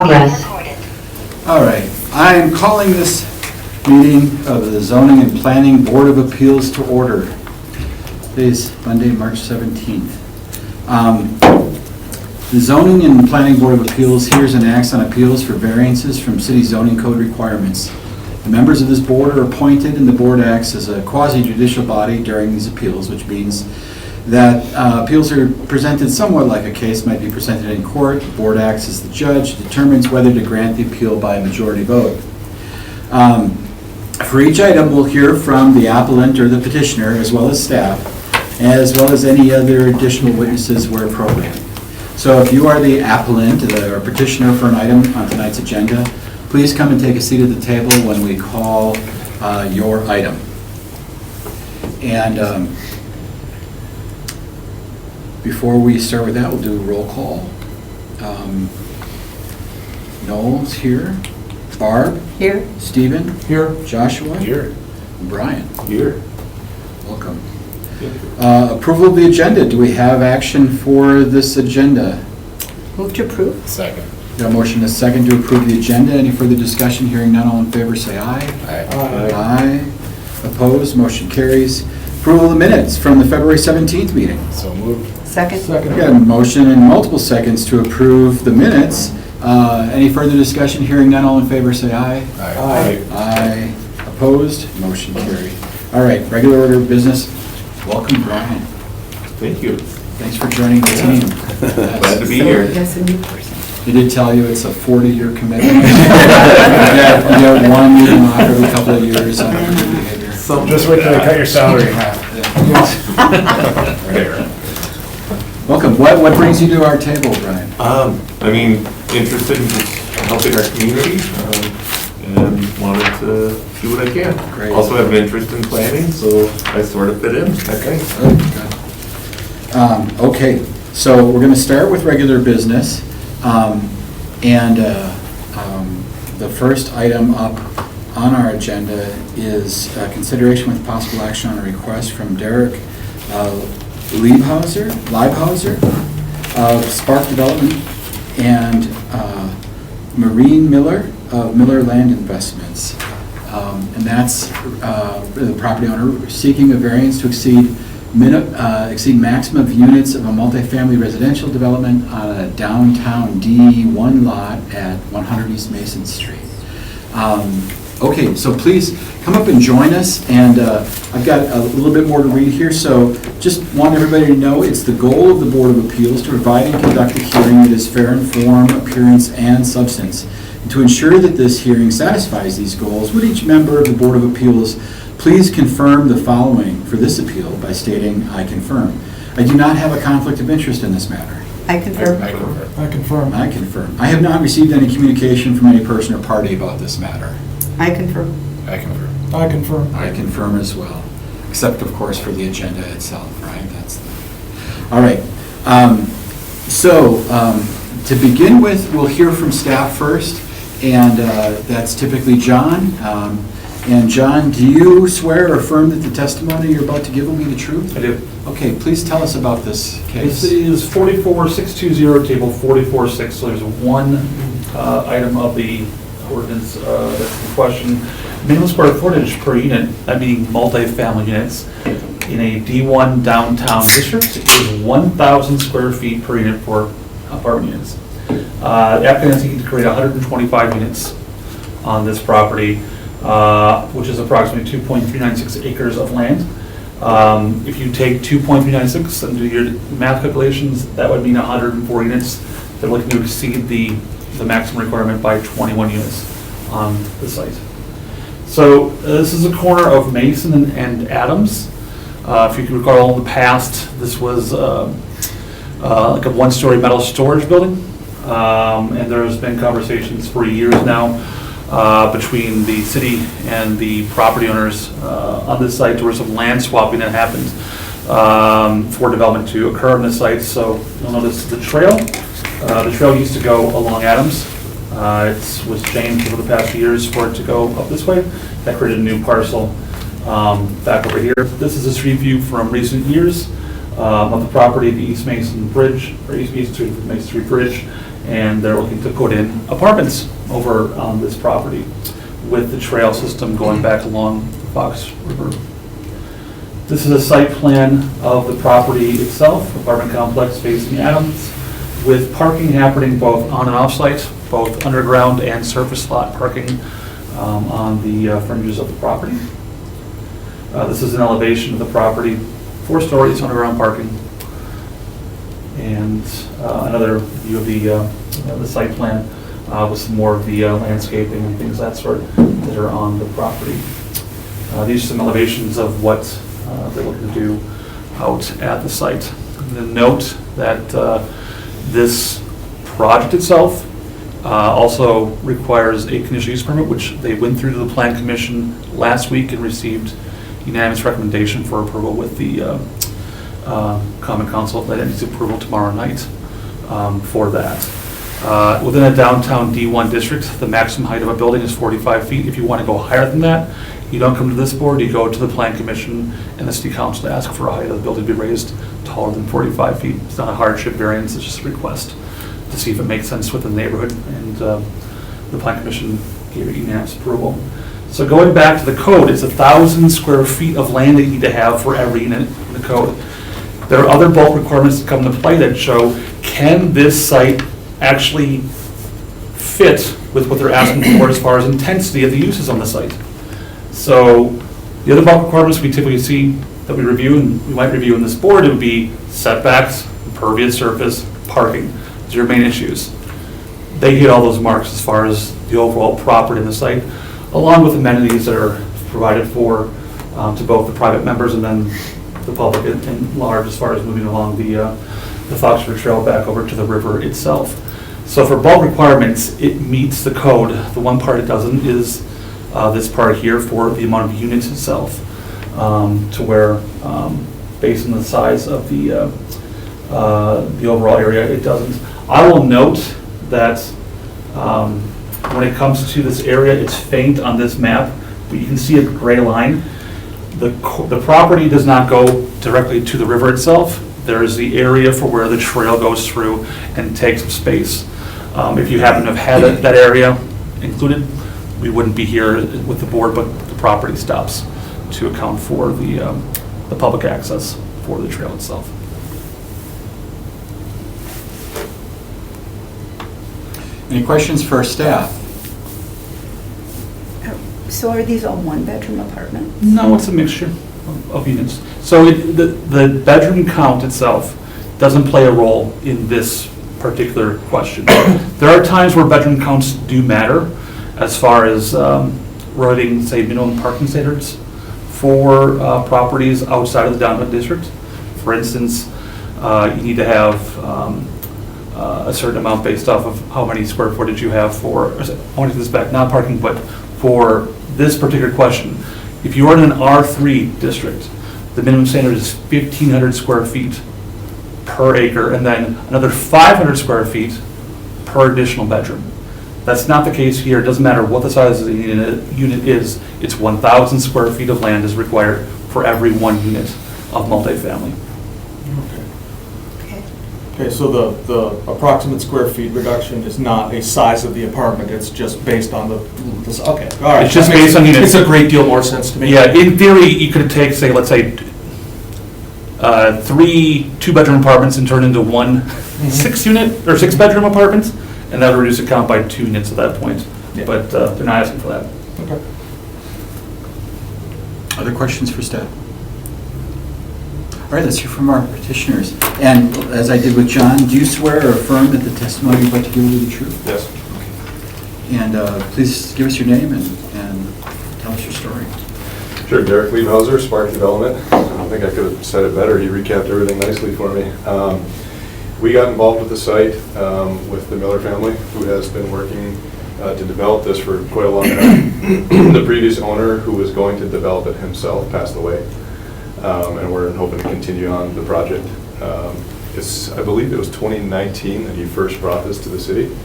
Yes. All right, I am calling this meeting of the Zoning and Planning Board of Appeals to order. Today is Monday, March 17th. The Zoning and Planning Board of Appeals hears and acts on appeals for variances from city zoning code requirements. The members of this board are appointed, and the board acts as a quasi-judicial body during these appeals, which means that appeals are presented somewhat like a case might be presented in court. The board acts as the judge, determines whether to grant the appeal by a majority vote. For each item, we'll hear from the appellant or the petitioner, as well as staff, as well as any other additional witnesses where appropriate. So if you are the appellant or petitioner for an item on tonight's agenda, please come and take a seat at the table when we call your item. And before we start with that, we'll do a roll call. Noel's here. Barb? Here. Stephen? Here. Joshua? Here. And Brian? Here. Welcome. Approval of the agenda. Do we have action for this agenda? Move to approve. Second. Got a motion and a second to approve the agenda. Any further discussion? Hearing none, all in favor say aye. Aye. Aye. Opposed? Motion carries. Approval of the minutes from the February 17th meeting. So moved. Second. We got a motion and multiple seconds to approve the minutes. Any further discussion? Hearing none, all in favor say aye. Aye. Aye. Opposed? Motion carried. All right, regular order of business. Welcome, Brian. Thank you. Thanks for joining the team. Glad to be So here. that's a new person. He did tell you it's a 40-year commitment. You have one meeting off every couple of years on good behavior. Just wait till they cut your salary in half. Welcome. What brings you to our table, Brian? I mean, interested in just helping our community, and wanted to do what I can. Great. Also have an interest in planning, so I sort of fit in, I think. Okay, so we're going to start with regular business. The first item up on our agenda is consideration with possible action on a request from Derek Liebhauser of Spark Development and Maureen Miller of Miller Land Investments. And that's the property owner seeking a variance to exceed maximum of units of a multifamily residential development on a downtown D1 lot at 100 East Mason Street. Okay, so please come up and join us, and I've got a little bit more to read here, so just want everybody to know it's the goal of the Board of Appeals to provide and conduct a hearing that is fair in form, appearance, and substance. And to ensure that this hearing satisfies these goals, would each member of the Board of Appeals please confirm the following for this appeal by stating, "I confirm." I do not have a conflict of interest in this matter. I confirm. I confirm. I confirm. I have not received any communication from any person or party about this matter. I confirm. I confirm. I confirm. I confirm as well, except of course for the agenda itself, right? All right. To begin with, we'll hear from staff first, and that's typically John. And John, do you swear or affirm that the testimony you're about to give will be the truth? I do. Okay, please tell us about this case. This is 44620, table 446, so there's one item of the ordinance that's in question. Minimum square footage per unit, that meaning multi-family units, in a D1 downtown district is 1,000 square feet per unit for apartment units. The applicant is seeking to create 125 units on this property, which is approximately 2.396 acres of land. If you take 2.396 and do your math calculations, that would mean 104 units. They're looking to exceed the maximum requirement by 21 units on the site. So this is a corner of Mason and Adams. If you can recall in the past, this was like a one-story metal storage building. And there's been conversations for years now between the city and the property owners on this site. There was some land swapping that happened for development to occur on this site. So you'll notice the trail. The trail used to go along Adams. It was changed over the past few years for it to go up this way. That created a new parcel back over here. This is a street view from recent years of the property, the East Mason Bridge, or East Mason Street Bridge. and they're looking to put in apartments over on this property with the trail system going back along the Fox River. This is a site plan of the property itself, apartment complex facing Adams, with parking happening both on and off site, both underground and surface lot parking on the fringes of the property. This is an elevation of the property, 4 stories underground parking. And another view of the site plan with some more of the landscaping and things of that sort that are on the property. These are some elevations of what they're looking to do out at the site. And then note that this project itself also requires a conditional use permit, which they went through to the Plan Commission last week and received unanimous recommendation for approval with the Common Council. That needs approval tomorrow night for that. Within a downtown D1 district, the maximum height of a building is 45 feet. If you want to go higher than that, you don't come to this board, you go to the Plan Commission and the City Council to ask for a height of the building to be raised taller than 45 feet. It's not a hardship variance, it's just a request to see if it makes sense with the neighborhood, and the Plan Commission gave it unanimous approval. So going back to the code, it's 1,000 square feet of land that you need to have for every unit in the code. There are other bulk requirements that come into play that show, can this site actually fit with what they're asking for as far as intensity of the uses on the site? So the other bulk requirements we typically see that we review, and we might review in this board, it would be setbacks, impervious surface, parking. Those are your main issues. They hit all those marks as far as the overall property in the site, along with amenities that are provided for to both the private members and then the public in large, as far as moving along the Fox River Trail back over to the river itself. So for bulk requirements, it meets the code. The one part it doesn't is this part here for the amount of units itself, to where, based on the size of the overall area, it doesn't. I will note that when it comes to this area, it's faint on this map, but you can see a gray line. The property does not go directly to the river itself. There is the area for where the trail goes through and takes up space. If you happen to have had that area included, we wouldn't be here with the board, but the property stops to account for the public access for the trail itself. Any questions for our staff? So are these all one-bedroom apartments? No, it's a mixture of units. So the bedroom count itself doesn't play a role in this particular question. There are times where bedroom counts do matter as far as writing, say, minimum parking standards for properties outside of the downtown district. For instance, you need to have a certain amount based off of how many square footage you have for, I want to do this back, not parking, but for this particular question. If you are in an R3 district, the minimum standard is 1,500 square feet per acre, and then another 500 square feet per additional bedroom. That's not the case here. It doesn't matter what the size of the unit is. It's 1,000 square feet of land is required for every 1 unit of multifamily. Okay. Okay, so the approximate square feet reduction is not a size of the apartment, it's just based on this, okay, all right. It's just based on units. It's a great deal more sense to me. Yeah, in theory, you could take, say, let's say, 3 2-bedroom apartments and turn into 1 6-unit or 6-bedroom apartment, and that would reduce the count by 2 units at that point. Yeah. But they're not asking for that. Okay. Other questions for staff? All right, let's hear from our petitioners. And as I did with John, do you swear or affirm that the testimony you're about to give will be the truth? Yes. And please give us your name and tell us your story. Sure, Derek Liebhauser, Spark Development. I don't think I could have said it better. He recapped everything nicely for me. We got involved with the site with the Miller family, who has been working to develop this for quite a long time. The previous owner, who was going to develop it himself, passed away, and we're hoping to continue on the project. I believe it was 2019 that he first brought this to the city,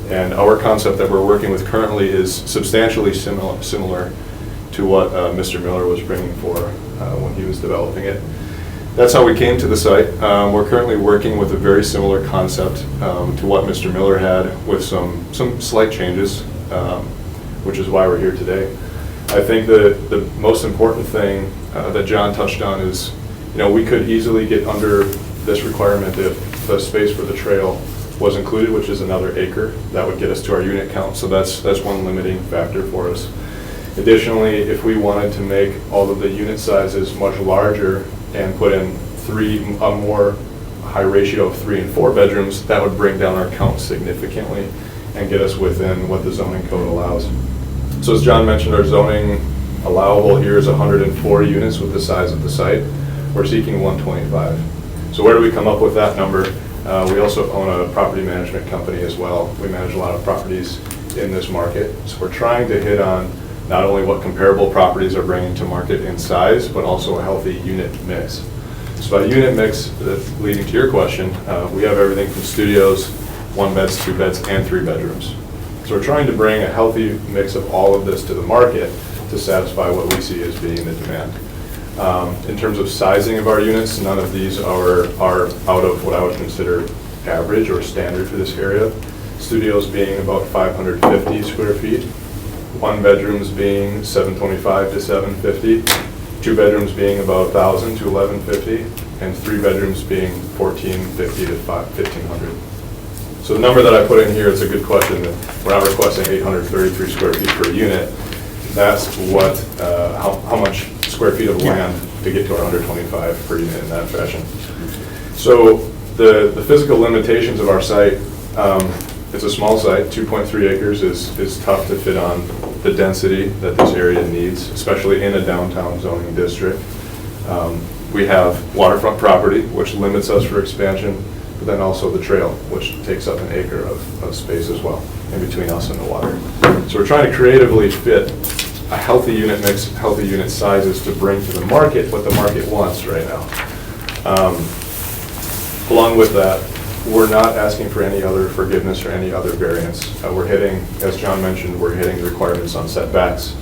and our concept that we're working with currently is substantially similar to what Mr. Miller was bringing for when he was developing it. that's how we came to the site. We're currently working with a very similar concept to what Mr. Miller had, with some slight changes, which is why we're here today. I think the most important thing that John touched on is, we could easily get under this requirement if the space for the trail was included, which is another acre. That would get us to our unit count, so that's one limiting factor for us. Additionally, if we wanted to make all of the unit sizes much larger and put in a more high ratio of 3 and 4 bedrooms, that would bring down our count significantly and get us within what the zoning code allows. So as John mentioned, our zoning allowable here is 104 units with the size of the site. We're seeking 125. So where do we come up with that number? We also own a property management company as well. We manage a lot of properties in this market. So we're trying to hit on not only what comparable properties are bringing to market in size, but also a healthy unit mix. So by unit mix, leading to your question, we have everything from studios, 1 beds, 2 beds, and 3 bedrooms. So we're trying to bring a healthy mix of all of this to the market to satisfy what we see as being the demand. In terms of sizing of our units, none of these are out of what I would consider average or standard for this area. Studios being about 550 square feet, 1 bedrooms being 725 to 750, 2 bedrooms being about 1,000 to 1,150, and 3 bedrooms being 1,450 to 1,500. So the number that I put in here, it's a good question. We're not requesting 833 square feet per unit. That's what, how much square feet of land to get to our 125 per unit in that fashion. So the physical limitations of our site, it's a small site. 2.3 acres is tough to fit on the density that this area needs, especially in a downtown zoning district. We have waterfront property, which limits us for expansion, but then also the trail, which takes up an acre of space as well in between us and the water. So we're trying to creatively fit a healthy unit mix, healthy unit sizes to bring to the market what the market wants right now. Along with that, we're not asking for any other forgiveness or any other variance. We're hitting, as John mentioned, we're hitting the requirements on setbacks,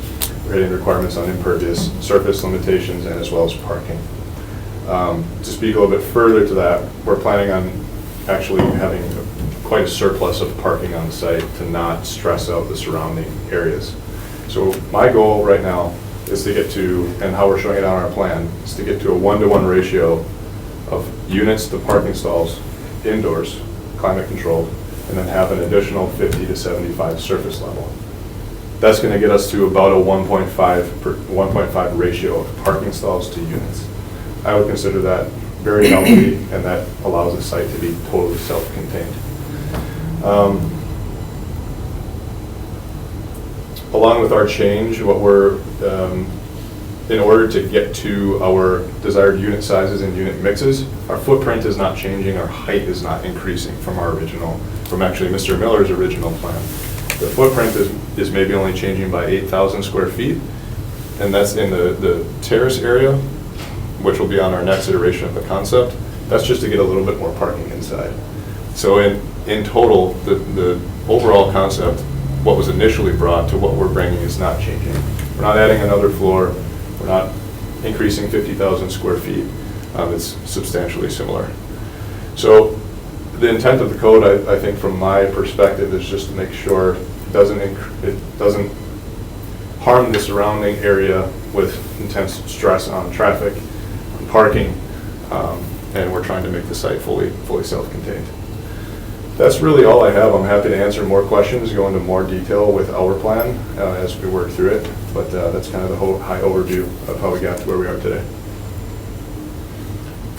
we're hitting requirements on impervious surface limitations, and as well as parking. To speak a little bit further to that, we're planning on actually having quite a surplus of parking on the site to not stress out the surrounding areas. So my goal right now is to get to, and how we're showing it on our plan, is to get to a 1-to-1 ratio of units to parking stalls indoors, climate controlled, and then have an additional 50 to 75 surface level. That's going to get us to about a 1.5 ratio of parking stalls to units. I would consider that very healthy, and that allows the site to be totally self-contained. Along with our change, what we're, in order to get to our desired unit sizes and unit mixes, our footprint is not changing, our height is not increasing from actually Mr. Miller's original plan. The footprint is maybe only changing by 8,000 square feet, and that's in the terrace area, which will be on our next iteration of the concept. That's just to get a little bit more parking inside. So in total, the overall concept, what was initially brought to what we're bringing, is not changing. We're not adding another floor. We're not increasing 50,000 square feet. It's substantially similar. So the intent of the code, I think from my perspective, is just to make sure it doesn't harm the surrounding area with intense stress on traffic, on parking, and we're trying to make the site fully self-contained. That's really all I have. I'm happy to answer more questions, go into more detail with our plan as we work through it, but that's kind of the whole high overview of how we got to where we are today.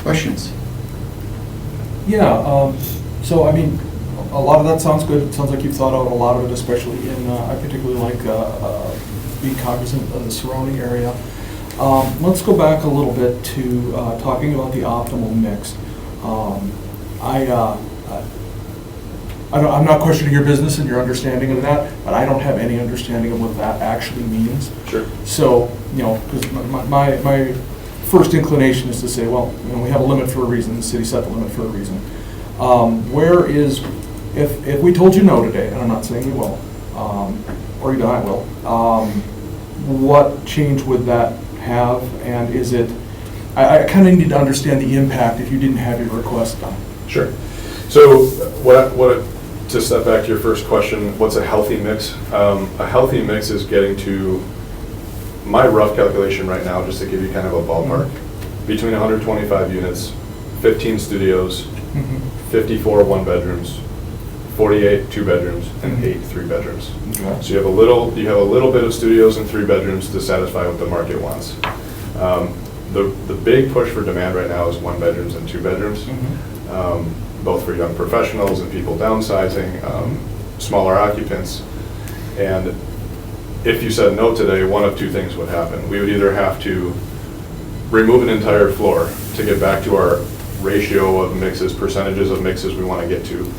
Questions? Yeah, so I mean, a lot of that sounds good. It sounds like you've thought out a lot of it, especially in, I particularly like being cognizant of the surrounding area. Let's go back a little bit to talking about the optimal mix. I'm not questioning your business and your understanding of that, but I don't have any understanding of what that actually means. Sure. So, because my first inclination is to say, well, we have a limit for a reason, the city set the limit for a reason. If we told you no today, and I'm not saying you will, or even I will, what change would that have, and is it I kind of need to understand the impact if you didn't have your request done. Sure. So to step back to your first question, what's a healthy mix? A healthy mix is getting to, my rough calculation right now, just to give you kind of a ballpark, between 125 units, 15 studios, 54 one-bedrooms, 48 two-bedrooms, and 8 three-bedrooms. Okay. So you have a little bit of studios and 3 bedrooms to satisfy what the market wants. The big push for demand right now is 1-bedrooms and 2-bedrooms, both for young professionals and people downsizing, smaller occupants. And if you said no today, one of two things would happen. We would either have to remove an entire floor to get back to our ratio of mixes, percentages of mixes we want to get to,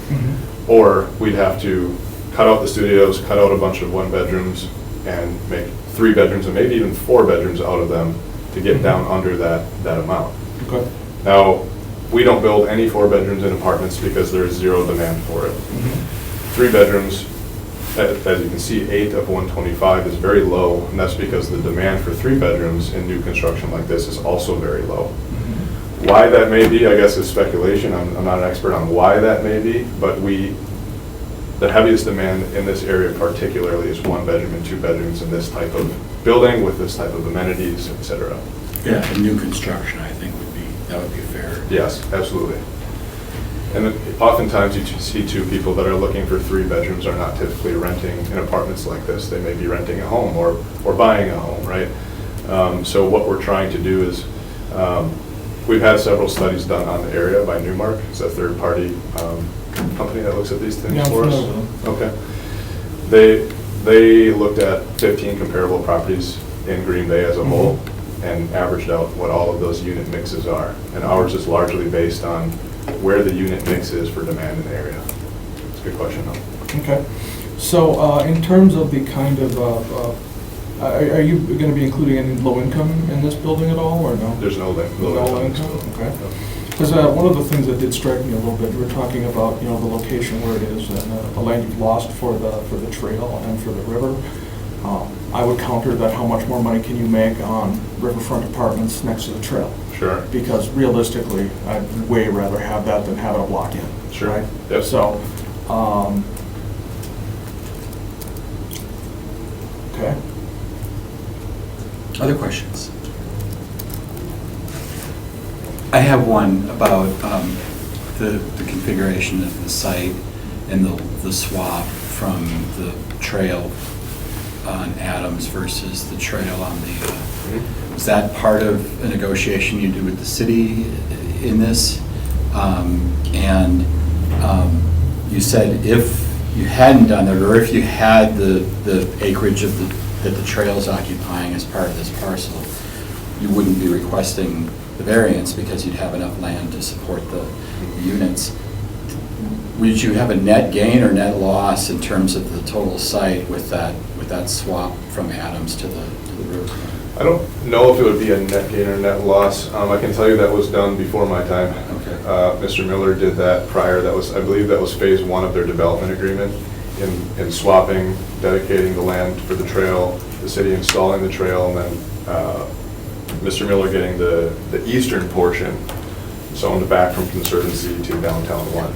or we'd have to cut out the studios, cut out a bunch of 1-bedrooms, and make 3 bedrooms and maybe even 4 bedrooms out of them to get down under that amount. Okay. Now, we don't build any 4 bedrooms in apartments because there's zero demand for it. 3 bedrooms, as you can see, 8 of 125 is very low, and that's because the demand for 3 bedrooms in new construction like this is also very low. Why that may be, I guess, is speculation. I'm not an expert on why that may be, but the heaviest demand in this area particularly is 1-bedroom and 2 bedrooms in this type of building with this type of amenities, et cetera. Yeah, and new construction, I think that would be fair. Yes, absolutely. And then oftentimes you see two people that are looking for 3 bedrooms are not typically renting in apartments like this. They may be renting a home or buying a home, right? So what we're trying to do is, we've had several studies done on the area by Newmark. It's a third-party company that looks at these things Yeah, I'm for us. familiar with Okay. They looked at 15 comparable properties in Green Bay as a whole and averaged out what all of those unit mixes are. And ours is largely based on where the unit mix is for demand in the area. It's a good question, though. Okay. So in terms of the kind of, are you going to be including any low income in this building at all, or no? There's no No income, okay. Because one of the things that did strike me a little bit, we were talking about, the location where it is and the land you've lost for the trail and for the river. I would counter that how much more money can you make on riverfront apartments next to the trail? Sure. Because realistically, I'd way rather have that than have it a block in. Sure. Right? Yep. So, okay. Other questions? I have one about the configuration of the site and the swap from the trail on Adams versus the trail on the, is that part of a negotiation you do with the city in this? And you said if you hadn't done it, or if you had the acreage that the trail's occupying as part of this parcel, you wouldn't be requesting the variance because you'd have enough land to support the units. Would you have a net gain or net loss in terms of the total site with that swap from Adams to the river? I don't know if it would be a net gain or net loss. I can tell you that was done before my time. Okay. Mr. Miller did that prior. I believe that was phase 1 of their development agreement in swapping, dedicating the land for the trail, the city installing the trail, and then Mr. Miller getting the eastern portion zoned back from Conservancy to Downtown 1.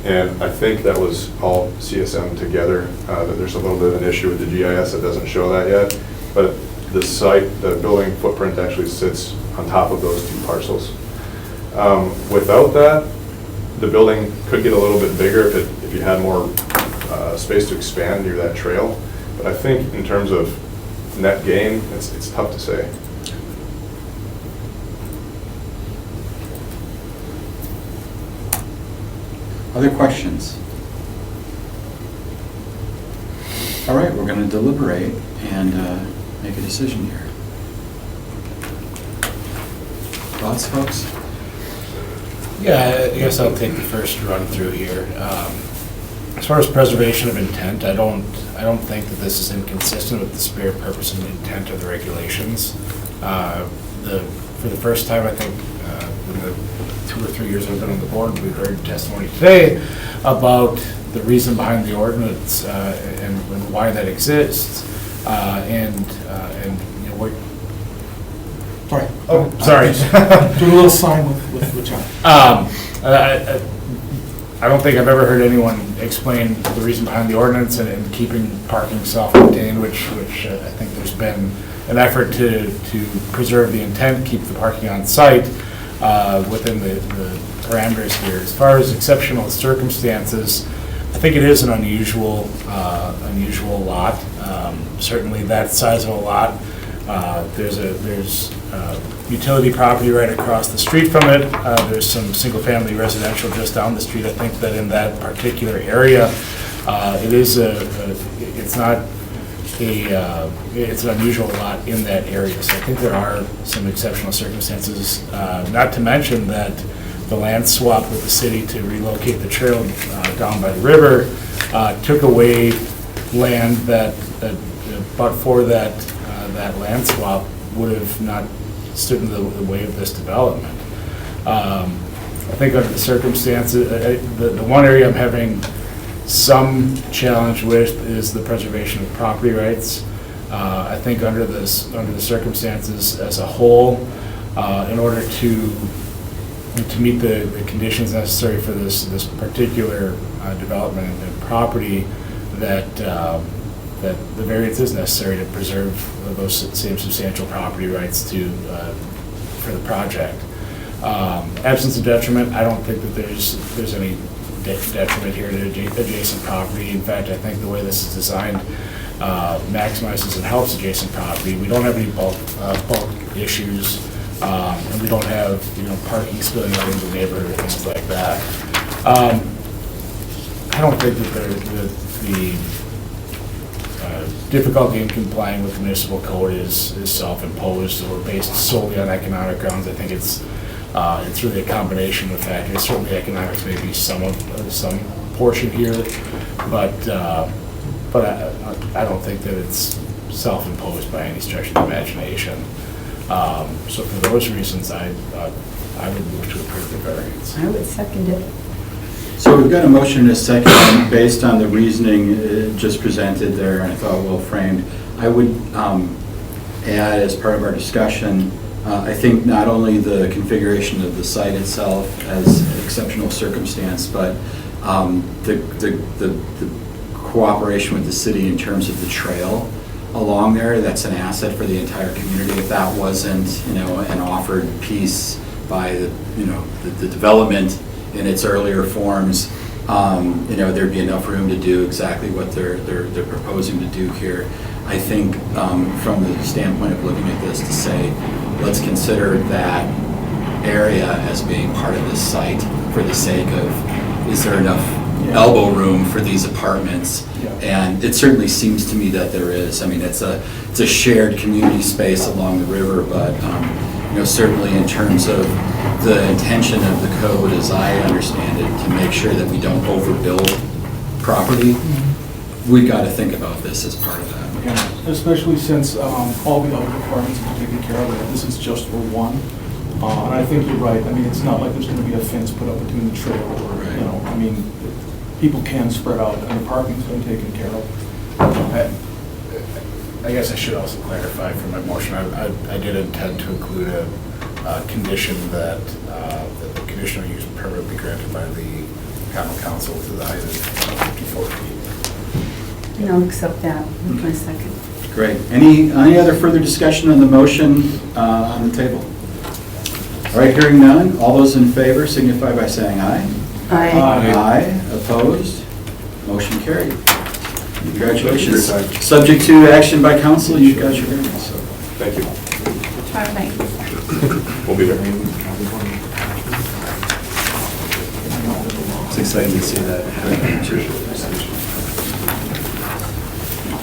And I think that was all CSM together. That there's a little bit of an issue with the GIS that doesn't show that yet. But the site, the building footprint actually sits on top of those 2 parcels. Without that, the building could get a little bit bigger if you had more space to expand near that trail. But I think in terms of net gain, it's tough to say. Other questions? All right, we're going to deliberate and make a decision here. Thoughts, folks? Yeah, I guess I'll take the first run through here. As far as preservation of intent, I don't think that this is inconsistent with the spirit, purpose, and intent of the regulations. For the first time, I think, in the 2 or 3 years I've been on the board, we've heard testimony today about the reason behind the ordinance and why that exists, and what Sorry. Oh, sorry. Doing a little sign with John. I don't think I've ever heard anyone explain the reason behind the ordinance and keeping parking self-contained, which I think there's been an effort to preserve the intent, keep the parking on site within the parameters here. As far as exceptional circumstances, I think it is an unusual lot. Certainly that size of a lot. There's utility property right across the street from it. There's some single-family residential just down the street. I think that in that particular area, it's an unusual lot in that area. So I think there are some exceptional circumstances, not to mention that the land swap with the city to relocate the trail down by the river took away land that but for that land swap would have not stood in the way of this development. I think under the circumstances, the one area I'm having some challenge with is the preservation of property rights. I think under the circumstances as a whole, in order to meet the conditions necessary for this particular development and property, that the variance is necessary to preserve those same substantial property rights for the project. Absence of detriment, I don't think that there's any detriment here to adjacent property. In fact, I think the way this is designed maximizes and helps adjacent property. We don't have any bulk issues, and we don't have parking spilling out into the neighborhood or things like that. I don't think that the difficulty in complying with the municipal code is self-imposed or based solely on economic grounds. I think it's really a combination of factors. Certainly economics may be some portion here, but I don't think that it's self-imposed by any stretch of the imagination. So for those reasons, I would move to approve the variance. I would second it. So we've got a motion and a second based on the reasoning just presented there, and I thought well framed. I would add as part of our discussion, I think not only the configuration of the site itself as an exceptional circumstance, but the cooperation with the city in terms of the trail along there, that's an asset for the entire community. If that wasn't, an offered piece by the development in its earlier forms, there'd be enough room to do exactly what they're proposing to do here. I think from the standpoint of looking at this to say, let's consider that area as being part of this site for the sake of, is there enough elbow room for these apartments? And it certainly seems to me that there is. I mean, it's a shared community space along the river, but certainly in terms of the intention of the code, as I understand it, to make sure that we don't overbuild property, we got to think about this as part of that. Yeah, especially since all the other requirements have been taken care of, this is just for one. And I think you're right. I mean, it's not like there's going to be a fence put up between the trail or, I mean, people can spread out and the parking's been taken care of. I guess I should also clarify for my motion, I did intend to include a condition that the conditional use permit be granted by the common council to the height of 54 feet. And I'll accept that with my second. Great. Any other further discussion on the motion on the table? All right, hearing none. All those in favor signify by saying aye. Aye. Aye. Opposed? Motion carried. Congratulations. Thank you for your time. Subject to action by council, you've got your variance. So. Thank you. Tomorrow night. We'll be there. It's exciting to see that happen.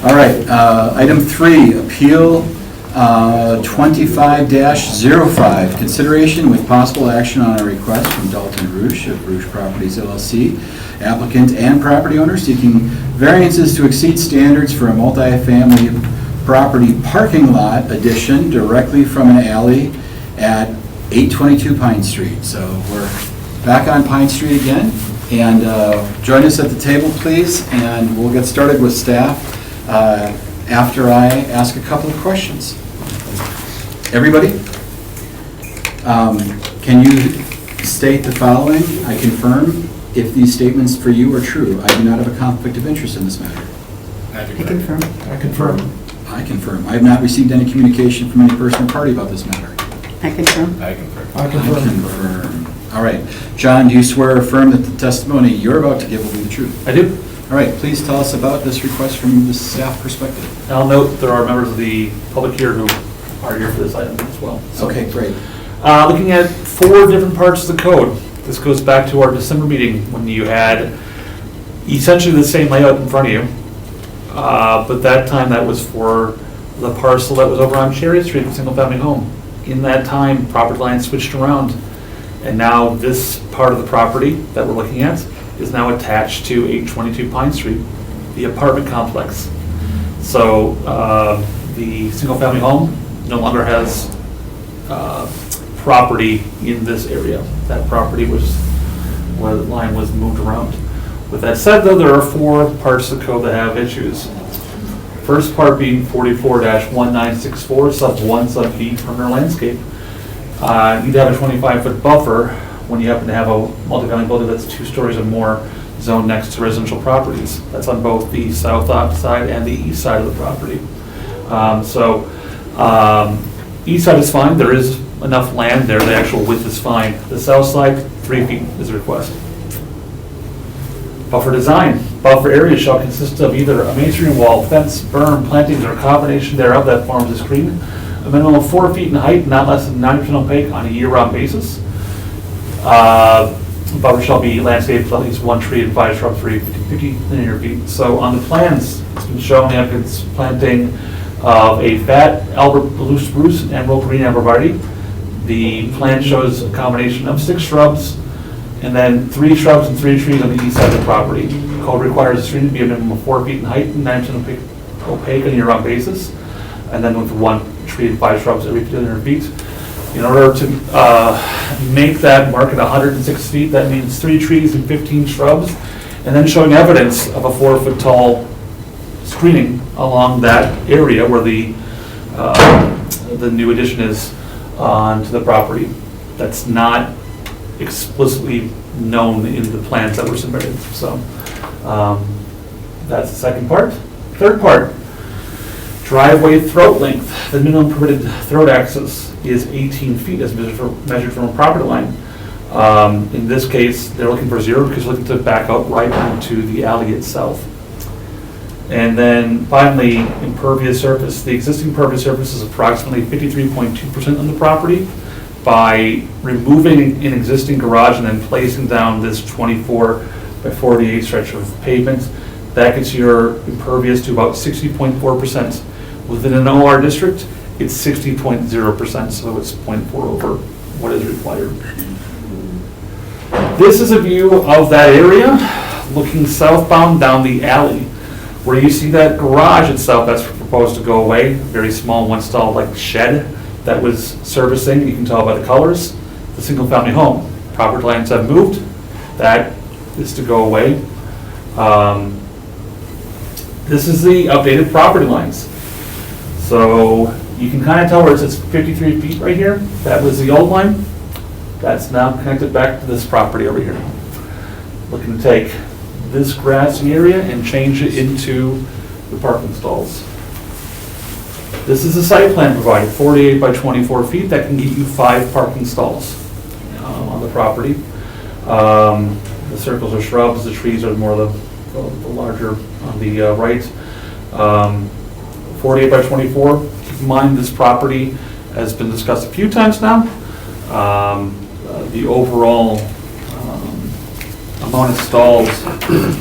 All right, item 3, appeal 25-05, consideration with possible action on a request from Dalton Rouge of Rouge Properties LLC, applicant and property owner seeking variances to exceed standards for a multifamily property parking lot addition directly from an alley at 822 Pine Street. So we're back on Pine Street again, and join us at the table, please, and we'll get started with staff after I ask a couple of questions. Everybody? Can you state the following? I confirm if these statements for you are true. I do not have a conflict of interest in this matter. I I confirm. I confirm. I confirm. I have not received any communication from any person or party about this matter. I confirm. I confirm. I I confirm. confirm. All right. John, do you swear or affirm that the testimony you're about to give will be the truth? I do. All right, please tell us about this request from the staff perspective. And I'll note there are members of the public here who are here for this item as well. So, Okay, great. Looking at 4 different parts of the code. This goes back to our December meeting when you had essentially the same layout in front of you. But that time that was for the parcel that was over on Cherry Street, a single-family home. In that time, property lines switched around. And now this part of the property that we're looking at is now attached to 822 Pine Street, the apartment complex. So the single-family home no longer has property in this area. That property was, where the line was moved around. With that said, though, there are 4 parts of the code that have issues. First part being 44-1964, sub 1, sub B, perimeter landscape. You'd have a 25-foot buffer when you happen to have a multifamily building that's 2 stories or more zoned next to residential properties. That's on both the south side and the east side of the property. East side is fine. There is enough land there. The actual width is fine. The south side, 3 feet is the request. Buffer design. Buffer area shall consist of either a masonry wall, fence, berm, plantings, or a combination thereof that forms a screen. A minimum of 4 feet in height, not less than 90% opaque on a year-round basis. Buffer shall be landscaped with at least 1 tree and 5 shrubs for 50 linear feet. So on the plans, it's been shown that it's planting of a fat Albert blue spruce and emerald green arborvitae. The plan shows a combination of 6 shrubs and then 3 shrubs and 3 trees on the east side of the property. Code requires the screen to be a minimum of 4 feet in height and 90% opaque on a year-round basis, and then with 1 tree and 5 shrubs every 200 feet. In order to make that mark at 106 feet, that means 3 trees and 15 shrubs, and then showing evidence of a 4-foot tall screening along that area where the new addition is onto the property. That's not explicitly known in the plans that were submitted. So that's the second part. Third part, driveway throat length. The minimum permitted throat access is 18 feet as measured from a property line. In this case, they're looking for 0 because they're looking to back out right into the alley itself. And then finally, impervious surface. The existing impervious surface is approximately 53.2% on the property. By removing an existing garage and then placing down this 24 by 48 stretch of pavement, that gets your impervious to about 60.4%. Within an OR district, it's 60.0%, so it's 0.4 over what is required. This is a view of that area, looking southbound down the alley. Where you see that garage itself, that's proposed to go away, very small one-stall like shed that was servicing, you can tell by the colors, the single-family home. Property lines have moved, that is to go away. This is the updated property lines. So you can kind of tell where it says 53 feet right here, that was the old line. That's now connected back to this property over here. Looking to take this grassy area and change it into the parking stalls. This is a site plan provided, 48 by 24 feet, that can get you 5 parking stalls on the property. The circles are shrubs, the trees are more the larger on the right. 48 by 24, keep in mind this property has been discussed a few times now. The overall amount of stalls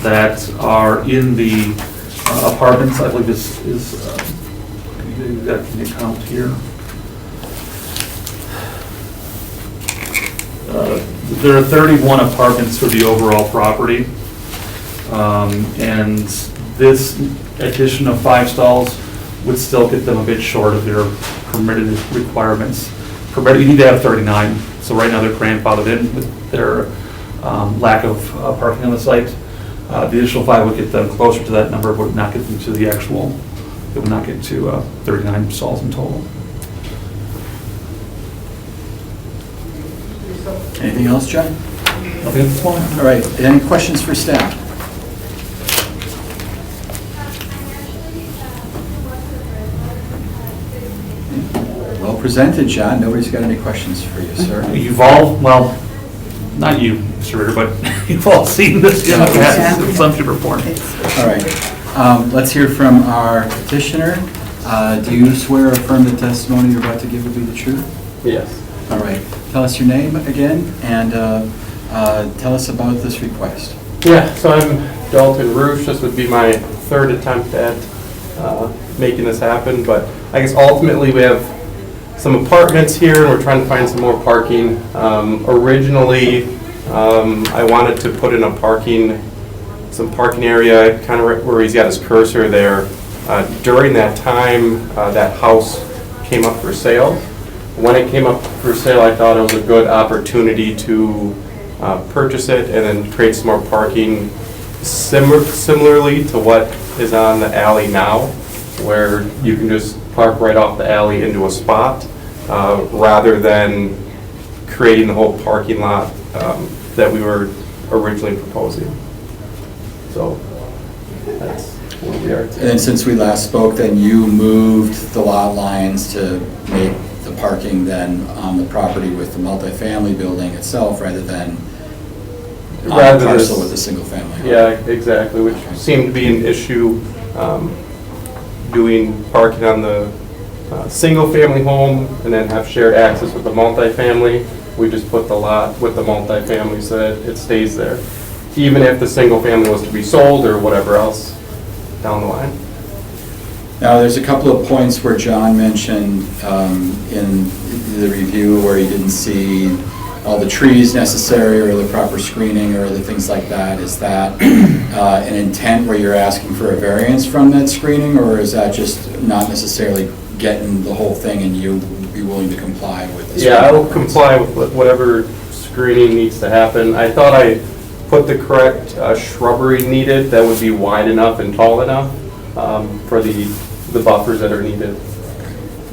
that are in the apartments, I believe this is, you got the account here. There are 31 apartments for the overall property. And this addition of 5 stalls would still get them a bit short of their permitted requirements. You need to have 39, so right now they're grandfathered in with their lack of parking on the site. The additional 5 would get them closer to that number, would not get them to the actual, it would not get to 39 stalls in total. Anything else, John? Nothing at this point. All right, any questions for staff? Well presented, John. Nobody's got any questions for you, sir. You've all, well, not you, Mr. Ritter, but you've all seen this in the past, in some shape or form. All right, let's hear from our petitioner. Do you swear or affirm the testimony you're about to give will be the truth? Yes. All right, tell us your name again, and tell us about this request. Yeah, so I'm Dalton Roosh. This would be my third attempt at making this happen, but I guess ultimately we have some apartments here and we're trying to find some more parking. Originally, I wanted to put in some parking area kind of right where he's got his cursor there. During that time, that house came up for sale. When it came up for sale, I thought it was a good opportunity to purchase it and then create some more parking similarly to what is on the alley now, where you can just park right off the alley into a spot, rather than creating the whole parking lot that we were originally proposing. So that's where we are today. And since we last spoke, then you moved the lot lines to make the parking then on the property with the multifamily building itself rather than on Rather the than parcel this- with a single family. Yeah, exactly, which seemed to be an issue, doing parking on the single-family home and then have shared access with the multifamily. We just put the lot with the multifamily so that it stays there, even if the single-family was to be sold or whatever else down the line. Now, there's a couple of points where John mentioned in the review where he didn't see all the trees necessary or the proper screening or other things like that. Is that an intent where you're asking for a variance from that screening, or is that just not necessarily getting the whole thing and you be willing to comply with the Yeah, I will screening? comply with whatever screening needs to happen. I thought I put the correct shrubbery needed that would be wide enough and tall enough for the buffers that are needed.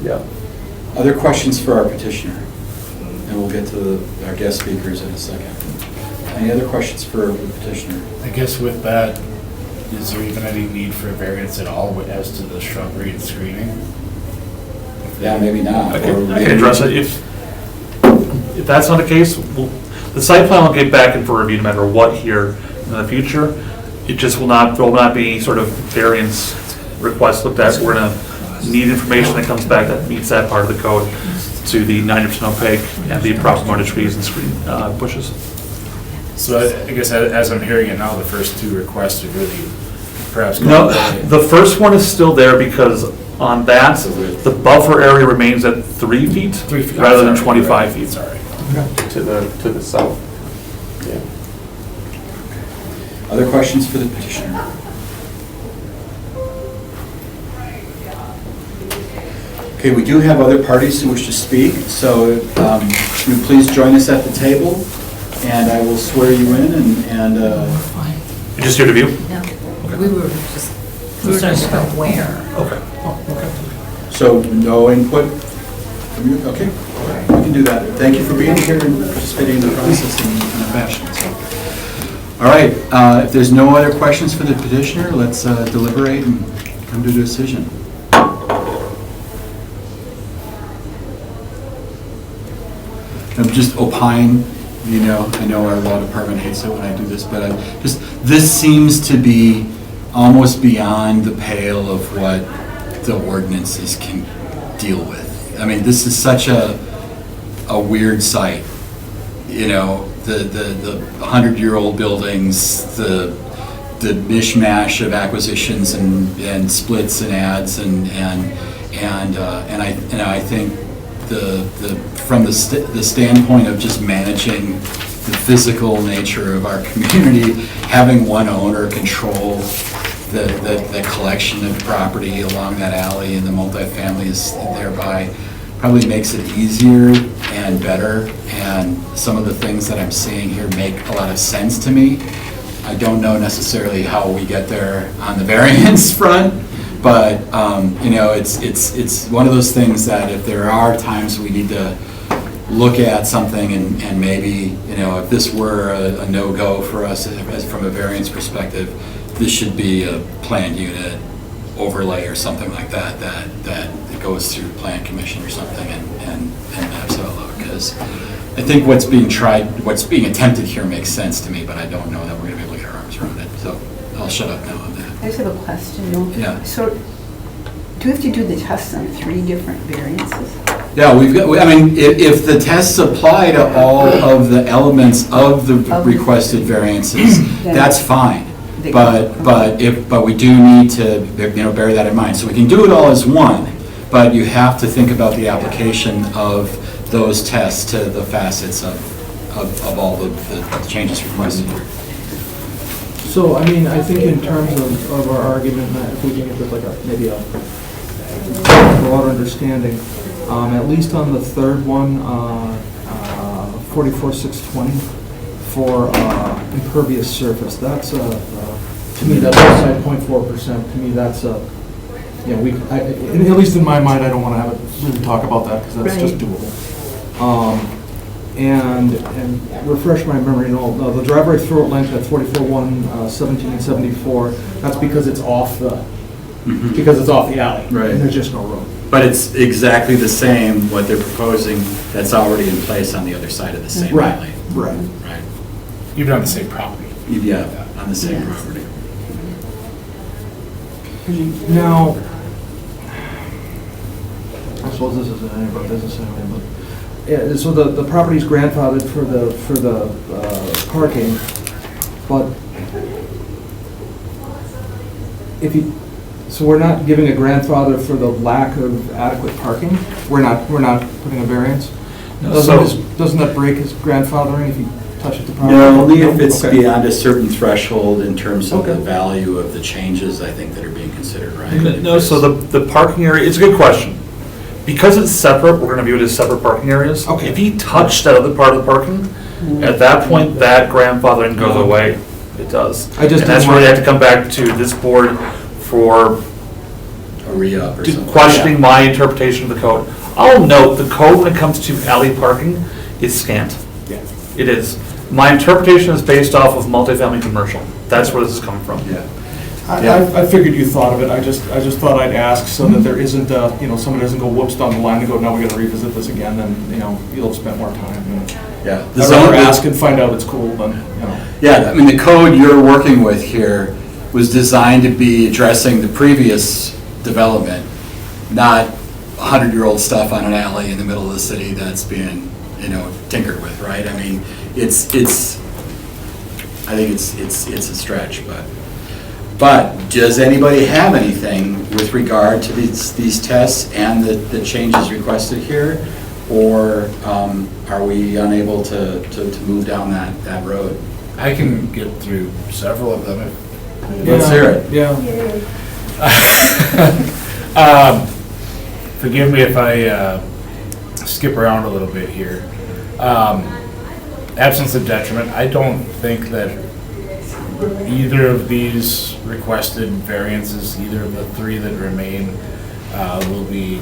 Yeah. Other questions for our petitioner? And we'll get to our guest speakers in a second. Any other questions for the petitioner? I guess with that, is there even any need for a variance at all as to the shrubbery and screening? Yeah, maybe not. I Or can maybe- address it. If that's not the case, the site plan will get back in for review no matter what here in the future. It just will not be sort of variance requests looked at. We're gonna need information that comes back that meets that part of the code to the 90% opaque and the proper amount of trees and screen bushes. So I guess as I'm hearing it now, the first two requests are really perhaps. No, the first one is still there because on that, the buffer area remains at 3 feet 3 feet. rather than Sorry, 25 right. feet. Sorry. To the south. Yeah. Other questions for the petitioner? Okay, we do have other parties who wish to speak, so will you please join us at the table, and I will swear you in, and You're just here to view? No, we were just concerned about where. Okay. so no input from you? Okay, we can do that. Thank you for being here and participating in the process in a fashion. So. All right, if there's no other questions for the petitioner, let's deliberate and come to a decision. Just opine, you know, I know our law department hates it when I do this, but this seems to be almost beyond the pale of what the ordinances can deal with. I mean, this is such a weird site, you know, the 100-year-old buildings, the mishmash of acquisitions and splits and ads and I think from the standpoint of just managing the physical nature of our community, having one owner control the collection of property along that alley and the multifamilies thereby probably makes it easier and better, and some of the things that I'm seeing here make a lot of sense to me. I don't know necessarily how we get there on the variance front, but you know, it's one of those things that if there are times we need to look at something and maybe, if this were a no-go for us from a variance perspective, this should be a planned unit overlay or something like that it goes through Plan Commission or something and maps it all out. Because I think what's being attempted here makes sense to me, but I don't know that we're going to be able to get our arms around it. So I'll shut up now on that. I just have a question, though. Yeah. So, do we have to do the tests on 3 different variances? Yeah, if the tests apply to all of the elements of the requested variances, that's fine. But we do need to, bear that in mind. So we can do it all as one, but you have to think about the application of those tests to the facets of all the changes requested here. So, I think in terms of our argument, if we can get like maybe a broader understanding, at least on the third one, 44620, for impervious surface, that's to me, that's 0.4%. To me, that's at least in my mind, I don't want to have it really talk about that because that's just doable. And refresh my memory, the driveway throat length at 44.1, 17 and 74, that's because it's off the alley. Right. And there's just no room. But it's exactly the same, what they're proposing, that's already in place on the other side of the same alley. Right. Right. Even on the same property. Yeah, on the same Yes. property. Now, I suppose this isn't any of our business anyway, but, yeah, so the property's grandfathered for the parking, but so we're not giving a grandfather for the lack of adequate parking? We're not putting a variance? Doesn't that break his grandfathering if you touch it to property? No, only if it's Okay. beyond a certain threshold in terms of the Okay. value of the changes, I think, that are being considered, right? No, so the parking area, it's a good question. Because it's separate, we're gonna view it as separate parking areas. Okay. If he touched that other part of the parking, at that point, that grandfathering goes away. It does. I just And that's didn't where they want- have to come back to this board for A re-up or something. questioning my interpretation of the code. I'll note, the code when it comes to alley parking is scant. Yeah. It is. My interpretation is based off of multifamily commercial. That's where this is coming from. Yeah. I figured you thought of it, I just thought I'd ask so that there isn't, somebody doesn't go whoops down the line and go, now we gotta revisit this again, then, you'll have spent more time. Yeah. I'd rather ask and find out it's cool than, Yeah, the code you're working with here was designed to be addressing the previous development, not 100-year-old stuff on an alley in the middle of the city that's being, tinkered with, right? I think it's a stretch, but does anybody have anything with regard to these tests and the changes requested here? Or are we unable to move down that road? I can get through several of them. Let's hear it. Yeah. Forgive me if I skip around a little bit here. Absence of detriment, I don't think that either of these requested variances, either of the 3 that remain, will be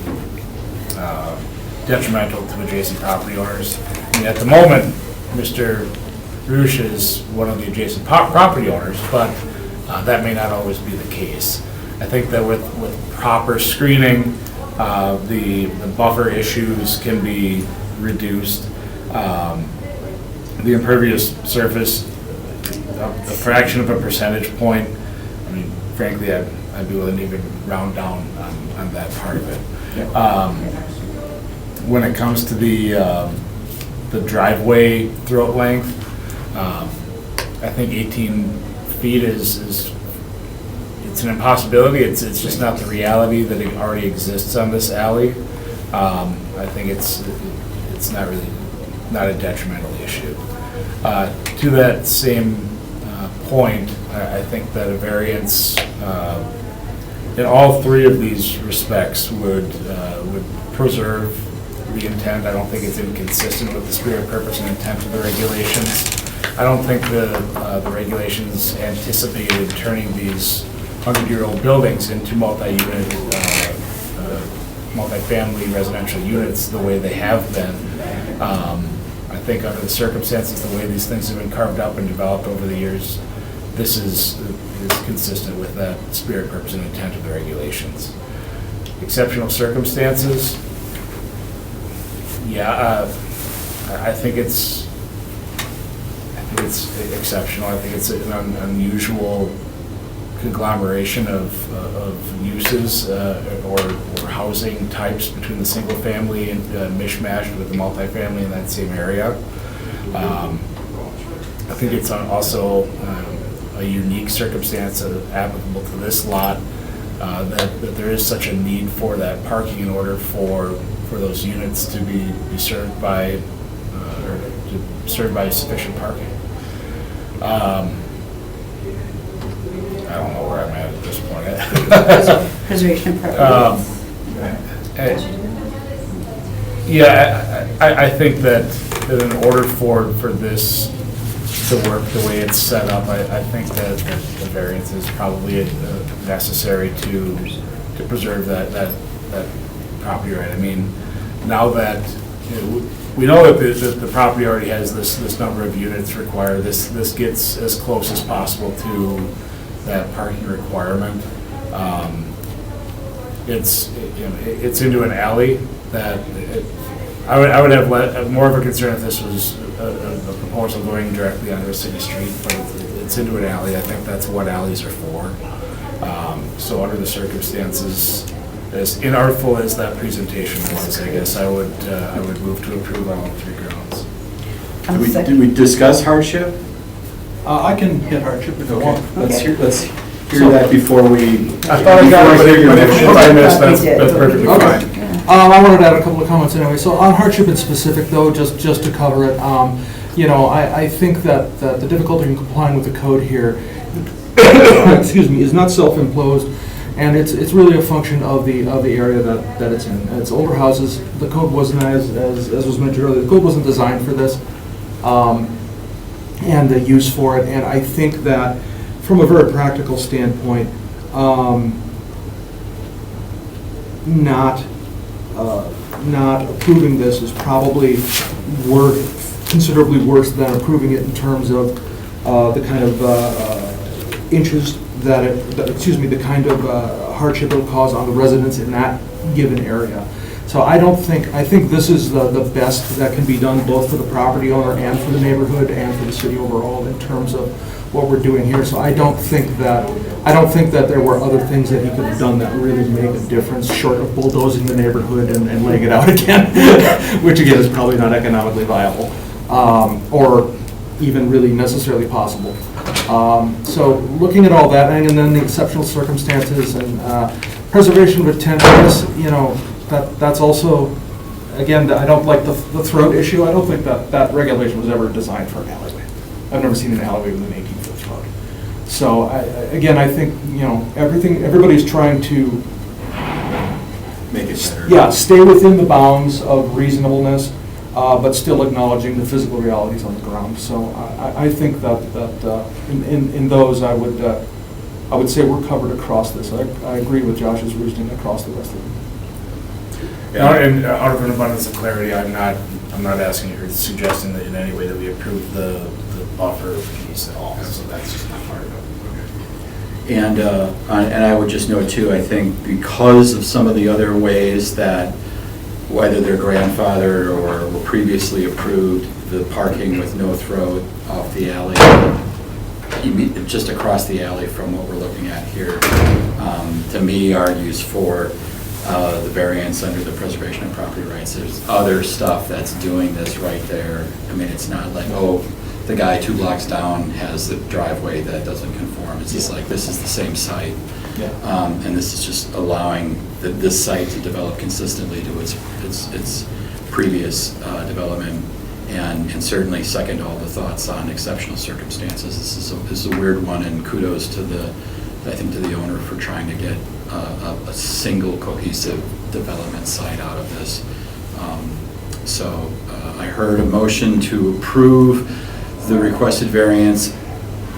detrimental to adjacent property owners. At the moment, Mr. Roosh is one of the adjacent property owners, but that may not always be the case. I think that with proper screening, the buffer issues can be reduced. The impervious surface, a fraction of a percentage point, frankly, I'd be willing to even round down on that part of it. When it comes to the driveway throat length, I think 18 feet is it's an impossibility. It's just not the reality that it already exists on this alley. I think it's not a detrimental issue. To that same point, I think that a variance in all 3 of these respects would preserve the intent. I don't think it's inconsistent with the spirit, purpose, and intent of the regulations. I don't think the regulations anticipated turning these 100-year-old buildings into multi-unit multifamily residential units the way they have been. I think under the circumstances, the way these things have been carved up and developed over the years, this is consistent with that spirit, purpose, and intent of the regulations. Exceptional circumstances, yeah, I think it's exceptional. I think it's an unusual conglomeration of uses or housing types between the single family and mishmashed with the multifamily in that same area. I think it's also a unique circumstance applicable to this lot that there is such a need for that parking in order for those units to be served by sufficient parking. I don't know where I'm at this point. Preservation of property. Yeah, I think that in order for this to work the way it's set up, I think that the variance is probably necessary to preserve that property right. I mean, now that we know that the property already has this number of units required, this gets as close as possible to that parking requirement. It's into an alley that I would have more of a concern if this was a proposal going directly onto a city street, but it's into an alley. I think that's what alleys are for. So under the circumstances, as inartful as that presentation was, I guess I would move to approve on all three grounds. Did we discuss hardship? I can hit hardship if you want. Let's Okay. hear that before we. I thought I got it, but your if motion. I missed, We that's did. perfectly Okay. fine. I wanted to add a couple of comments anyway. So on hardship in specific though, just to cover it, I think that the difficulty in complying with the code here, excuse me, is not self-imposed, and it's really a function of the area that it's in. It's older houses. The code wasn't, as was mentioned earlier, the code wasn't designed for this, and the use for it. And I think that from a very practical standpoint, not approving this is probably considerably worse than approving it in terms of the kind of inches the kind of hardship it'll cause on the residents in that given area. So I think this is the best that can be done both for the property owner and for the neighborhood and for the city overall in terms of what we're doing here. So I don't think that there were other things that he could have done that really make a difference short of bulldozing the neighborhood and laying it out again, which again is probably not economically viable or even really necessarily possible. So looking at all that, and then the exceptional circumstances and preservation of intent, I guess, that's also, again, I don't like the throat issue. I don't think that regulation was ever designed for an alleyway. I've never seen an alleyway with an 18-foot throat. So again, I think, everybody's trying to Make it better. yeah, stay within the bounds of reasonableness, but still acknowledging the physical realities on the ground. So I think that in those, I would say we're covered across this. I agree with Josh's reasoning across the rest of them. And out of an abundance of clarity, I'm not asking or suggesting that in any way that we approve the buffer piece at all. So that's just not part of it. And I would just note too, I think because of some of the other ways that, whether they're grandfathered or were previously approved, the parking with no throat off the alley, just across the alley from what we're looking at here, to me argues for the variance under the preservation of property rights. There's other stuff that's doing this right there. I mean, it's not like, oh, the guy 2 blocks down has the driveway that doesn't conform. It's just like, this is the same site. Yeah. And this is just allowing this site to develop consistently to its previous development, and certainly second all the thoughts on exceptional circumstances. This is a weird one, and kudos to the owner for trying to get a single cohesive development site out of this. So I heard a motion to approve the requested variance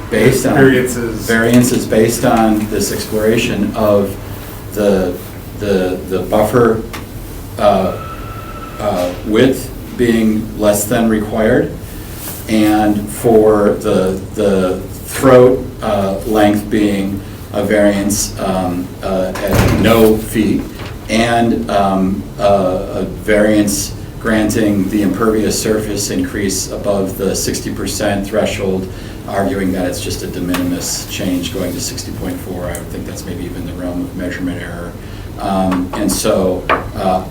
based on variances based on this exploration of the buffer width being less than required, and for the throat length being a variance at no feet, and a variance granting the impervious surface increase above the 60% threshold, arguing that it's just a de minimis change going to 60.4. I would think that's maybe even the realm of measurement error. And so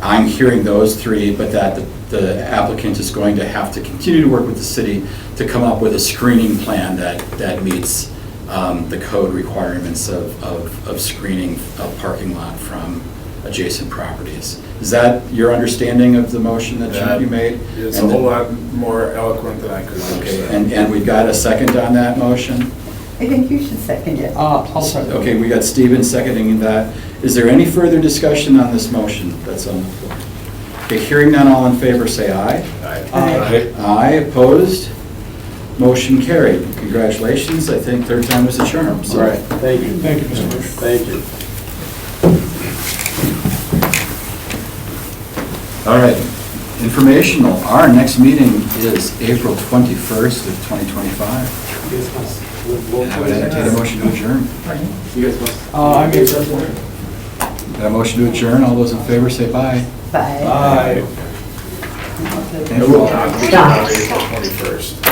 I'm hearing those three, but that the applicant is going to have to continue to work with the city to come up with a screening plan that meets the code requirements of screening a parking lot from adjacent properties. Is that your understanding of the motion that you made? It's a whole lot more eloquent than I could have Okay, said. and we've got a second on that motion? I think you should second it. I'll second. Okay, we got Stephen seconding that. Is there any further discussion on this motion that's on the floor? Okay, hearing none, all in favor, say aye. Aye. Aye, opposed? Motion carried. Congratulations, I think third time was a charm. So- All right, thank you. Thank you, Mr. Rush. Thank you. All right, informational. Our next meeting is April 21st of 2025. And I would entertain a motion to adjourn. I made that one. A motion to adjourn, all those in favor say bye. Bye. Aye. Thank you all. Not April 21st.